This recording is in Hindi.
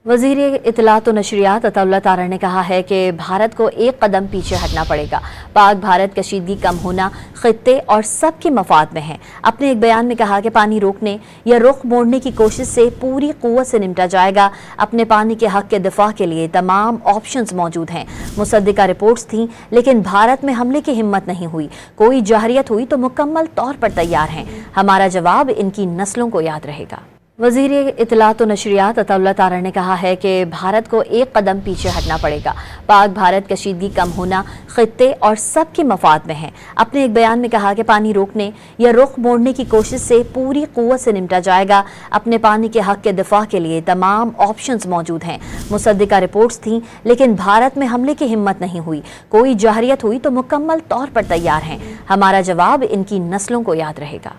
वज़ीर इत्तलात और नशरियात अताउल्लाह तारा ने कहा है कि भारत को एक कदम पीछे हटना पड़ेगा। पाक भारत कशीदगी कम होना खित्ते और सबके मफाद में है। अपने एक बयान में कहा कि पानी रोकने या रुख मोड़ने की कोशिश से पूरी कुव्वत से निपटा जाएगा। अपने पानी के हक के दिफा के लिए तमाम ऑप्शंस मौजूद हैं। मुसद्दिका रिपोर्ट्स थीं, लेकिन भारत में हमले की हिम्मत नहीं हुई। कोई जाहरियत हुई तो मुकम्मल तौर पर तैयार हैं। हमारा जवाब इनकी नस्लों को याद रहेगा। वज़ीर इत्तलात और नशरियात अताउल्लाह तारा ने कहा है कि भारत को एक कदम पीछे हटना पड़ेगा। पाक भारत कशीदगी कम होना खित्ते और सबके मफाद में है। अपने एक बयान में कहा कि पानी रोकने या रुख मोड़ने की कोशिश से पूरी कुव्वत से निपटा जाएगा। अपने पानी के हक के दिफा के लिए तमाम ऑप्शंस मौजूद हैं। मुसद्दिका रिपोर्ट्स थीं, लेकिन भारत में हमले की हिम्मत नहीं हुई। कोई जाहरियत हुई तो मुकम्मल तौर पर तैयार हैं। हमारा जवाब इनकी नस्लों को याद रहेगा।